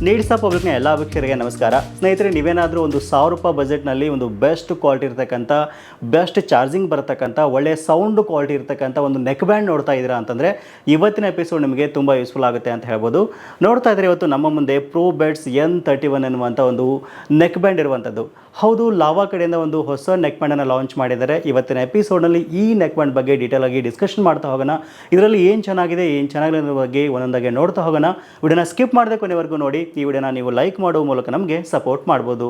Needs ಪಬ್ಲಿಕ್ನ ಎಲ್ಲ ವೀಕ್ಷಕರಿಗೆ ನಮಸ್ಕಾರ. ಸ್ನೇಹಿತರೆ, ನೀವೇನಾದರೂ ಒಂದು 1000 ರೂಪಾಯಿ ಬಜೆಟ್ನಲ್ಲಿ ಒಂದು ಬೆಸ್ಟ್ ಕ್ವಾಲಿಟಿ ಇರತಕ್ಕಂಥ, ಬೆಸ್ಟ್ ಚಾರ್ಜಿಂಗ್ ಬರತಕ್ಕಂಥ, ಒಳ್ಳೆ ಸೌಂಡ್ ಕ್ವಾಲಿಟಿ ಇರತಕ್ಕಂಥ ಒಂದು ನೆಕ್ ಬ್ಯಾಂಡ್ ನೋಡ್ತಾ ಇದ್ದೀರಾ ಅಂತಂದರೆ ಇವತ್ತಿನ ಎಪಿಸೋಡ್ ನಿಮಗೆ ತುಂಬ ಯೂಸ್ಫುಲ್ ಆಗುತ್ತೆ ಅಂತ ಹೇಳ್ಬೋದು. ನೋಡ್ತಾ ಇದ್ದರೆ ಇವತ್ತು ನಮ್ಮ ಮುಂದೆ Probuds N31 ಎನ್ನುವಂಥ ಒಂದು ನೆಕ್ ಬ್ಯಾಂಡ್ ಇರುವಂಥದ್ದು. ಹೌದು, ಲಾವಾ ಕಡೆಯಿಂದ ಒಂದು ಹೊಸ ನೆಕ್ ಬ್ಯಾಂಡನ್ನು ಲಾಂಚ್ ಮಾಡಿದ್ದಾರೆ. ಇವತ್ತಿನ ಎಪಿಸೋಡ್ನಲ್ಲಿ ಈ ನೆಕ್ ಬ್ಯಾಂಡ್ ಬಗ್ಗೆ ಡೀಟೇಲ್ ಆಗಿ ಡಿಸ್ಕಷನ್ ಮಾಡ್ತಾ ಹೋಗೋಣ. ಇದರಲ್ಲಿ ಏನು ಚೆನ್ನಾಗಿದೆ, ಏನು ಚೆನ್ನಾಗಿಲ್ಲ ಅನ್ನೋ ಬಗ್ಗೆ ಒಂದೊಂದಾಗಿ ನೋಡ್ತಾ ಹೋಗೋಣ. ವಿಡಿಯೋನ ಸ್ಕಿಪ್ ಮಾಡದೆ ಕೊನೆವರೆಗೂ ನೋಡಿ. ಈ ವಿಡಿಯೋನ ನೀವು ಲೈಕ್ ಮಾಡುವ ಮೂಲಕ ನಮಗೆ ಸಪೋರ್ಟ್ ಮಾಡ್ಬೋದು.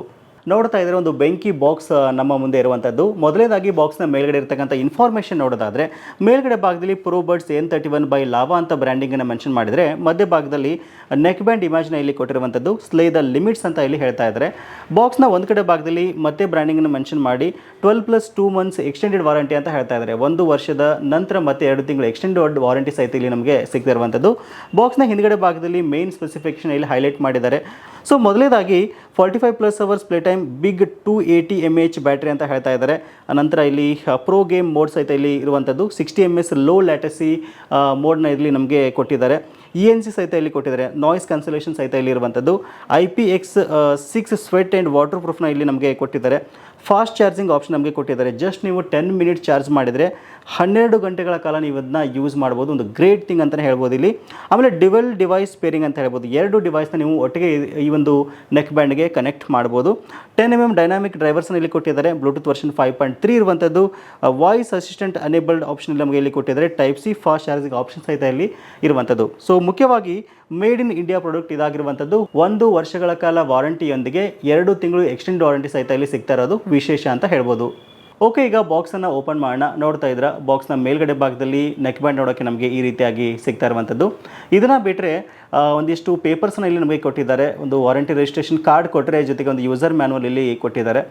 ನೋಡ್ತಾ ಇದ್ರೆ ಒಂದು ಬೆಂಕಿ ಬಾಕ್ಸ್ ನಮ್ಮ ಮುಂದೆ ಇರುವಂಥದ್ದು. ಮೊದಲನೇದಾಗಿ ಬಾಕ್ಸ್ನ ಮೇಲ್ಗಡೆ ಇರತಕ್ಕಂಥ ಇನ್ಫಾರ್ಮೇಷನ್ ನೋಡೋದಾದರೆ, ಮೇಲ್ಗಡೆ ಭಾಗದಲ್ಲಿ Probuds N31 ಬೈ ಲಾವಾ ಅಂತ ಬ್ರ್ಯಾಂಡಿಂಗನ್ನು ಮೆನ್ಷನ್ ಮಾಡಿದರೆ, ಮಧ್ಯ ಭಾಗದಲ್ಲಿ ನೆಕ್ ಬ್ಯಾಂಡ್ ಇಮೇಜ್ನ ಇಲ್ಲಿ ಕೊಟ್ಟಿರುವಂಥದ್ದು, ಸ್ಲೇ ದ ಲಿಮಿಟ್ಸ್ ಅಂತ ಇಲ್ಲಿ ಹೇಳ್ತಾ ಇದ್ದಾರೆ. ಬಾಕ್ಸ್ನ ಒಂದು ಕಡೆ ಭಾಗದಲ್ಲಿ ಮತ್ತೆ ಬ್ರ್ಯಾಂಡಿಂಗನ್ನು ಮೆನ್ಷನ್ ಮಾಡಿ 12+2 months ಎಕ್ಸ್ಟೆಂಡೆಡ್ ವಾರಂಟಿ ಅಂತ ಹೇಳ್ತಾ ಇದ್ದಾರೆ. 1 ವರ್ಷದ ನಂತರ ಮತ್ತೆ 2 ತಿಂಗಳು ಎಕ್ಸ್ಟೆಂಡೆಡ್ ವಾರಂಟಿ ಸಹಿತ ಇಲ್ಲಿ ನಮಗೆ ಸಿಗ್ತಿರುವಂಥದ್ದು. ಬಾಕ್ಸ್ನ ಹಿಂದ್ಗಡೆ ಭಾಗದಲ್ಲಿ ಮೇನ್ ಸ್ಪೆಸಿಫಿಕೇಶನ್ ಇಲ್ಲಿ ಹೈಲೈಟ್ ಮಾಡಿದ್ದಾರೆ. ಸೊ ಮೊದಲನೇದಾಗಿ 45+ hours play time, big 280 mAh battery ಅಂತ ಹೇಳ್ತಾ ಇದ್ದಾರೆ. ನಂತರ ಇಲ್ಲಿ ಪ್ರೋ ಗೇಮ್ ಮೋಡ್ ಸಹಿತ ಇಲ್ಲಿ ಇರುವಂಥದ್ದು. 60 ms ಲೋ ಲ್ಯಾಟಸಿ ಮೋಡ್ನ ಇಲ್ಲಿ ನಮಗೆ ಕೊಟ್ಟಿದ್ದಾರೆ. ENC ಸಹಿತ ಇಲ್ಲಿ ಕೊಟ್ಟಿದ್ದಾರೆ. ನಾಯ್ಸ್ ಕ್ಯಾನ್ಸಲೇಷನ್ ಸಹಿತ ಇಲ್ಲಿ ಇರುವಂಥದ್ದು. IPX6 ಸ್ವೆಟ್ ಆ್ಯಂಡ್ ವಾಟರ್ ಪ್ರೂಫ್ನ ಇಲ್ಲಿ ನಮಗೆ ಕೊಟ್ಟಿದ್ದಾರೆ. ಫಾಸ್ಟ್ ಚಾರ್ಜಿಂಗ್ ಆಪ್ಷನ್ ನಮಗೆ ಕೊಟ್ಟಿದ್ದಾರೆ. ಜಸ್ಟ್ ನೀವು 10 minutes ಚಾರ್ಜ್ ಮಾಡಿದರೆ 12 ಗಂಟೆಗಳ ಕಾಲ ನೀವು ಅದನ್ನ ಯೂಸ್ ಮಾಡ್ಬೋದು. ಒಂದು ಗ್ರೇಟ್ ಥಿಂಗ್ ಅಂತಲೇ ಹೇಳ್ಬೋದು ಇಲ್ಲಿ. ಆಮೇಲೆ ಡಿವಲ್ ಡಿವೈಸ್ ಪೇರಿಂಗ್ ಅಂತ ಹೇಳ್ಬೋದು. 2 ಡಿವೈಸ್ನ ನೀವು ಒಟ್ಟಿಗೆ ಈ ಒಂದು ನೆಕ್ ಬ್ಯಾಂಡ್ಗೆ ಕನೆಕ್ಟ್ ಮಾಡ್ಬೋದು. 10mm ಡೈನಾಮಿಕ್ ಡ್ರೈವರ್ಸ್ನ ಇಲ್ಲಿ ಕೊಟ್ಟಿದ್ದಾರೆ. ಬ್ಲೂಟೂತ್ ವರ್ಷನ್ 5.3 ಇರುವಂಥದ್ದು. ವಾಯ್ಸ್ ಅಸಿಸ್ಟೆಂಟ್ ಅನೇಬಲ್ಡ್ ಆಪ್ಷನ್ ನಮಗೆ ಇಲ್ಲಿ ಕೊಟ್ಟಿದ್ದಾರೆ. Type C fast charging option ಸಹಿತ ಇಲ್ಲಿ ಇರುವಂಥದ್ದು. ಸೊ ಮುಖ್ಯವಾಗಿ ಮೇಡ್ ಇನ್ ಇಂಡಿಯಾ ಪ್ರಾಡಕ್ಟ್ ಇದಾಗಿರುವಂಥದ್ದು. 1 ವರ್ಷಗಳ ಕಾಲ ವಾರಂಟಿಯೊಂದಿಗೆ 2 ತಿಂಗಳು ಎಕ್ಸ್ಟೆಂಡ್ ವಾರಂಟಿ ಸಹಿತ ಇಲ್ಲಿ ಸಿಗ್ತಾ ಇರೋದು ವಿಶೇಷ ಅಂತ ಹೇಳ್ಬೋದು. ಓಕೆ, ಈಗ ಬಾಕ್ಸನ್ನು ಓಪನ್ ಮಾಡೋಣ. ನೋಡ್ತಾ ಇದ್ರೆ ಬಾಕ್ಸ್ನ ಮೇಲ್ಗಡೆ ಭಾಗದಲ್ಲಿ ನೆಕ್ ಬ್ಯಾಂಡ್ ನೋಡೋಕ್ಕೆ ನಮಗೆ ಈ ರೀತಿಯಾಗಿ ಸಿಗ್ತಾ ಇರುವಂಥದ್ದು. ಇದನ್ನು ಬಿಟ್ಟರೆ ಒಂದಿಷ್ಟು ಪೇಪರ್ಸ್ನ ಇಲ್ಲಿ ನಮಗೆ ಕೊಟ್ಟಿದ್ದಾರೆ. ಒಂದು ವಾರಂಟಿ ರಿಜಿಸ್ಟ್ರೇಷನ್ ಕಾರ್ಡ್ ಕೊಟ್ಟರೆ, ಜೊತೆಗೆ ಒಂದು ಯೂಸರ್ ಮ್ಯಾನ್ಯಲ್ ಇಲ್ಲಿ ಕೊಟ್ಟಿದ್ದಾರೆ.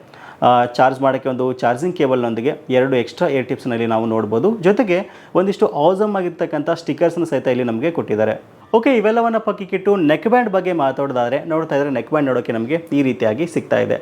ಚಾರ್ಜ್ ಮಾಡೋಕ್ಕೆ ಒಂದು ಚಾರ್ಜಿಂಗ್ ಕೇಬಲ್ನೊಂದಿಗೆ 2 ಎಕ್ಸ್ಟ್ರಾ ಏರ್ ಟಿಪ್ಸ್ನಲ್ಲಿ ನಾವು ನೋಡ್ಬೋದು. ಜೊತೆಗೆ ಒಂದಿಷ್ಟು ಆಸಮ್ ಆಗಿರ್ತಕ್ಕಂಥ ಸ್ಟಿಕರ್ಸ್ನ ಸಹಿತ ಇಲ್ಲಿ ನಮಗೆ ಕೊಟ್ಟಿದ್ದಾರೆ. ಓಕೆ, ಇವೆಲ್ಲವನ್ನು ಪಕ್ಕಿಟ್ಟು ನೆಕ್ ಬ್ಯಾಂಡ್ ಬಗ್ಗೆ ಮಾತಾಡೋದಾದರೆ, ನೋಡ್ತಾ ಇದ್ದರೆ ನೆಕ್ ಬ್ಯಾಂಡ್ ನೋಡೋಕ್ಕೆ ನಮಗೆ ಈ ರೀತಿಯಾಗಿ ಸಿಗ್ತಾ ಇದೆ.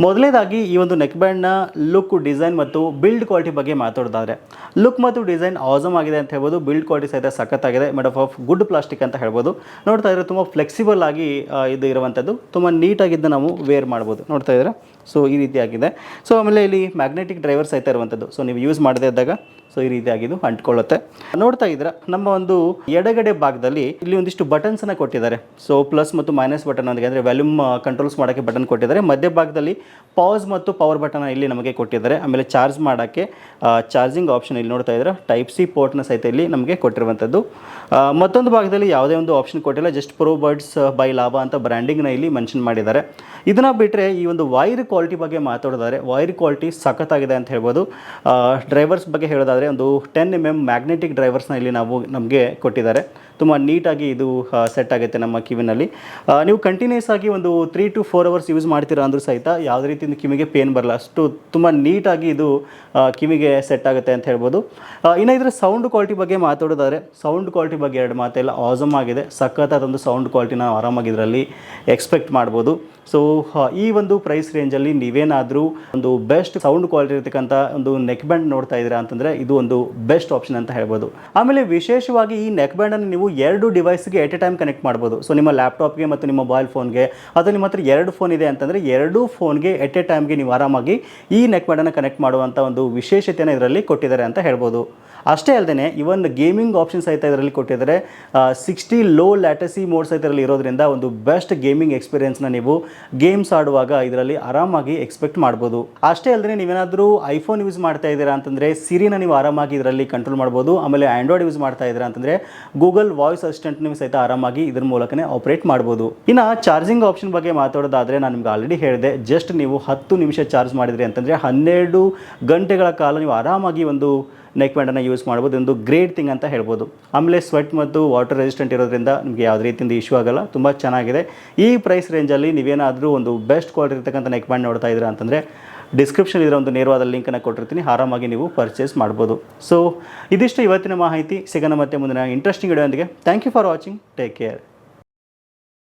ಮೊದಲನೇದಾಗಿ ಈ ಒಂದು ನೆಕ್ ಬ್ಯಾಂಡ್ನ ಲುಕ್, ಡಿಸೈನ್ ಮತ್ತು ಬಿಲ್ಡ್ ಕ್ವಾಲಿಟಿ ಬಗ್ಗೆ ಮಾತಾಡೋದಾದರೆ, ಲುಕ್ ಮತ್ತು ಡಿಸೈನ್ ಆಸಮ್ ಆಗಿದೆ ಅಂತ ಹೇಳ್ಬೋದು. ಬಿಲ್ಡ್ ಕ್ವಾಲಿಟಿ ಸಹಿತ ಸಖತ್ತಾಗಿದೆ. ಮೇಡ್ ಆಫ್ ಗುಡ್ ಪ್ಲಾಸ್ಟಿಕ್ ಅಂತ ಹೇಳ್ಬೋದು. ನೋಡ್ತಾ ಇದ್ದರೆ ತುಂಬ ಫ್ಲೆಕ್ಸಿಬಲ್ ಆಗಿ ಇದು ಇರುವಂಥದ್ದು. ತುಂಬ ನೀಟಾಗಿದ್ದು ನಾವು ವೇರ್ ಮಾಡ್ಬೋದು. ನೋಡ್ತಾ ಇದ್ದರೆ ಸೊ ಈ ರೀತಿಯಾಗಿದೆ. ಸೊ ಆಮೇಲೆ ಇಲ್ಲಿ ಮ್ಯಾಗ್ನೆಟಿಕ್ ಡ್ರೈವರ್ ಸಹಿತ ಇರುವಂಥದ್ದು. ಸೊ ನೀವು ಯೂಸ್ ಮಾಡದೇ ಇದ್ದಾಗ ಸೊ ಈ ರೀತಿಯಾಗಿದ್ದು ಅಂಟ್ಕೊಳ್ಳುತ್ತೆ. ನೋಡ್ತಾ ಇದ್ರೆ ನಮ್ಮ ಒಂದು ಎಡಗಡೆ ಭಾಗದಲ್ಲಿ ಇಲ್ಲಿ ಒಂದಿಷ್ಟು ಬಟನ್ಸನ್ನು ಕೊಟ್ಟಿದ್ದಾರೆ. ಸೊ ಪ್ಲಸ್ ಮತ್ತು ಮೈನಸ್ ಬಟನ್ ಅಂದಿಗೆ ಅಂದರೆ ವ್ಯಾಲ್ಯೂಮ್ ಕಂಟ್ರೋಲ್ಸ್ ಮಾಡೋಕ್ಕೆ ಬಟನ್ ಕೊಟ್ಟಿದ್ದಾರೆ. ಮಧ್ಯ ಭಾಗದಲ್ಲಿ ಪಾಸ್ ಮತ್ತು ಪವರ್ ಬಟನ್ ಇಲ್ಲಿ ನಮಗೆ ಕೊಟ್ಟಿದ್ದಾರೆ. ಆಮೇಲೆ ಚಾರ್ಜ್ ಮಾಡೋಕ್ಕೆ ಚಾರ್ಜಿಂಗ್ ಆಪ್ಷನ್ ಇಲ್ಲಿ ನೋಡ್ತಾ ಇದ್ರೆ ಟೈಪ್ ಸಿ ಪೋರ್ಟ್ನ ಸಹಿತ ಇಲ್ಲಿ ನಮಗೆ ಕೊಟ್ಟಿರುವಂಥದ್ದು. ಮತ್ತೊಂದು ಭಾಗದಲ್ಲಿ ಯಾವುದೇ ಒಂದು ಆಪ್ಷನ್ ಕೊಟ್ಟಿಲ್ಲ. ಜಸ್ಟ್ Probuds ಬೈ ಲಾವಾ ಅಂತ ಬ್ರ್ಯಾಂಡಿಂಗ್ನ ಇಲ್ಲಿ ಮೆನ್ಷನ್ ಮಾಡಿದ್ದಾರೆ. ಇದನ್ನು ಬಿಟ್ಟರೆ ಈ ಒಂದು ವೈರ್ ಕ್ವಾಲಿಟಿ ಬಗ್ಗೆ ಮಾತಾಡೋದಾದರೆ, ವೈರ್ ಕ್ವಾಲಿಟಿ ಸಖತ್ತಾಗಿದೆ ಅಂತ ಹೇಳ್ಬೋದು. ಡ್ರೈವರ್ಸ್ ಬಗ್ಗೆ ಹೇಳೋದಾದರೆ ಒಂದು 10mm ಮ್ಯಾಗ್ನೆಟಿಕ್ ಡ್ರೈವರ್ಸ್ನ ಇಲ್ಲಿ ನಮಗೆ ಕೊಟ್ಟಿದ್ದಾರೆ. ತುಂಬ ನೀಟಾಗಿ ಇದು ಸೆಟ್ ಆಗುತ್ತೆ ನಮ್ಮ ಕಿವಿನಲ್ಲಿ. ನೀವು ಕಂಟಿನ್ಯೂಸ್ ಆಗಿ ಒಂದು 3 to 4 hours ಯೂಸ್ ಮಾಡ್ತೀರಾ ಅಂದರೂ ಸಹಿತ ಯಾವುದೇ ರೀತಿಯಿಂದ ಕಿವಿಗೆ ಪೇನ್ ಬರಲ್ಲ. ಅಷ್ಟು ತುಂಬ ನೀಟಾಗಿ ಇದು ಕಿವಿಗೆ ಸೆಟ್ ಆಗುತ್ತೆ ಅಂತ ಹೇಳ್ಬೋದು. ಇನ್ನು ಇದರ ಸೌಂಡ್ ಕ್ವಾಲಿಟಿ ಬಗ್ಗೆ ಮಾತಾಡೋದಾದರೆ, ಸೌಂಡ್ ಕ್ವಾಲಿಟಿ ಬಗ್ಗೆ 2 ಮಾತೆಲ್ಲ ಆಸಮ್ ಆಗಿದೆ. ಸಖತ್ತಾದೊಂದು ಸೌಂಡ್ ಕ್ವಾಲಿಟಿನ ಆರಾಮಾಗಿ ಇದರಲ್ಲಿ ಎಕ್ಸ್ಪೆಕ್ಟ್ ಮಾಡ್ಬೋದು. ಸೊ ಈ ಒಂದು ಪ್ರೈಸ್ ರೇಂಜಲ್ಲಿ ನೀವೇನಾದರೂ ಒಂದು ಬೆಸ್ಟ್ ಸೌಂಡ್ ಕ್ವಾಲಿಟಿ ಇರತಕ್ಕಂಥ ಒಂದು ನೆಕ್ ಬ್ಯಾಂಡ್ ನೋಡ್ತಾ ಇದ್ದೀರಾ ಅಂತಂದರೆ ಇದು ಒಂದು ಬೆಸ್ಟ್ ಆಪ್ಷನ್ ಅಂತ ಹೇಳ್ಬೋದು. ಆಮೇಲೆ ವಿಶೇಷವಾಗಿ ಈ ನೆಕ್ ಬ್ಯಾಂಡನ್ನು ನೀವು 2 ಡಿವೈಸ್ಗೆ ಎಟ್ ಎ ಟೈಮ್ ಕನೆಕ್ಟ್ ಮಾಡ್ಬೋದು. ಸೊ ನಿಮ್ಮ ಲ್ಯಾಪ್ಟಾಪ್ಗೆ ಮತ್ತು ನಿಮ್ಮ ಮೊಬೈಲ್ ಫೋನ್ಗೆ, ಅಥವಾ ನಿಮ್ಮ ಹತ್ರ 2 ಫೋನ್ ಇದೆ ಅಂತಂದರೆ 2 ಫೋನ್ಗೆ ಎಟ್ ಎ ಟೈಮ್ಗೆ ನೀವು ಆರಾಮಾಗಿ ಈ ನೆಕ್ ಬ್ಯಾಂಡನ್ನು ಕನೆಕ್ಟ್ ಮಾಡುವಂಥ ಒಂದು ವಿಶೇಷತೆಯನ್ನು ಇದರಲ್ಲಿ ಕೊಟ್ಟಿದ್ದಾರೆ ಅಂತ ಹೇಳ್ಬೋದು. ಅಷ್ಟೇ ಅಲ್ಲದೆ ಇವನ್ ಗೇಮಿಂಗ್ ಆಪ್ಷನ್ ಸಹಿತ ಇದರಲ್ಲಿ ಕೊಟ್ಟಿದ್ದಾರೆ. 60 ಲೋ ಲ್ಯಾಟಸಿ ಮೋಡ್ ಸಹಿತ ಇದರಲ್ಲಿ ಇರೋದ್ರಿಂದ ಒಂದು ಬೆಸ್ಟ್ ಗೇಮಿಂಗ್ ಎಕ್ಸ್ಪೀರಿಯನ್ಸ್ನ ನೀವು ಗೇಮ್ಸ್ ಆಡುವಾಗ ಇದರಲ್ಲಿ ಆರಾಮಾಗಿ ಎಕ್ಸ್ಪೆಕ್ಟ್ ಮಾಡ್ಬೋದು. ಅಷ್ಟೇ ಅಲ್ಲದೆ ನೀವೇನಾದರೂ ಐಫೋನ್ ಯೂಸ್ ಮಾಡ್ತಾ ಇದ್ದೀರಾ ಅಂತಂದರೆ ಸಿರಿನ ನೀವು ಆರಾಮಾಗಿ ಇದರಲ್ಲಿ ಕಂಟ್ರೋಲ್ ಮಾಡ್ಬೋದು. ಆಮೇಲೆ ಆಂಡ್ರಾಯ್ಡ್ ಯೂಸ್ ಮಾಡ್ತಾ ಇದ್ದೀರಾ ಅಂತಂದರೆ ಗೂಗಲ್ ವಾಯ್ಸ್ ಅಸಿಸ್ಟೆಂಟ್ ನೀವು ಸಹಿತ ಆರಾಮಾಗಿ ಇದ್ರ ಮೂಲಕನೇ ಆಪರೇಟ್ ಮಾಡ್ಬೋದು. ಇನ್ನು ಚಾರ್ಜಿಂಗ್ ಆಪ್ಷನ್ ಬಗ್ಗೆ ಮಾತಾಡೋದಾದರೆ, ನಾನು ನಿಮ್ಗೆ ಆಲ್ರೆಡಿ ಹೇಳಿದೆ, ಜಸ್ಟ್ ನೀವು 10 ನಿಮಿಷ ಚಾರ್ಜ್ ಮಾಡಿದ್ರಿ ಅಂತಂದರೆ 12 ಗಂಟೆಗಳ ಕಾಲ ನೀವು ಆರಾಮಾಗಿ ಒಂದು ನೆಕ್ ಬ್ಯಾಂಡನ್ನು ಯೂಸ್ ಮಾಡ್ಬೋದು. ಒಂದು ಗ್ರೇಟ್ ಥಿಂಗ್ ಅಂತ ಹೇಳ್ಬೋದು. ಆಮೇಲೆ ಸ್ವೆಟ್ ಮತ್ತು ವಾಟರ್ ರೆಸಿಸ್ಟೆಂಟ್ ಇರೋದ್ರಿಂದ ನಿಮಗೆ ಯಾವುದೇ ರೀತಿಯಿಂದ ಇಶ್ಯೂ ಆಗಲ್ಲ. ತುಂಬ ಚೆನ್ನಾಗಿದೆ. ಈ ಪ್ರೈಸ್ ರೇಂಜಲ್ಲಿ ನೀವೇನಾದರೂ ಒಂದು ಬೆಸ್ಟ್ ಕ್ವಾಲಿಟಿ ಇರತಕ್ಕಂಥ ನೆಕ್ ಬ್ಯಾಂಡ್ ನೋಡ್ತಾ ಇದ್ದೀರಾ ಅಂತಂದರೆ ಡಿಸ್ಕ್ರಿಪ್ಷನ್ ಇದರ ಒಂದು ನೇರವಾದ ಲಿಂಕನ್ನು ಕೊಟ್ಟಿರ್ತೀನಿ. ಆರಾಮಾಗಿ ನೀವು ಪರ್ಚೇಸ್ ಮಾಡ್ಬೋದು. ಸೊ ಇದಿಷ್ಟು ಇವತ್ತಿನ ಮಾಹಿತಿ. ಸಿಗೋಣ ಮತ್ತೆ ಮುಂದಿನ ಇಂಟ್ರೆಸ್ಟಿಂಗ್ ವಿಡಿಯೋ ಒಂದಿಗೆ. Thank you for watching. Take care.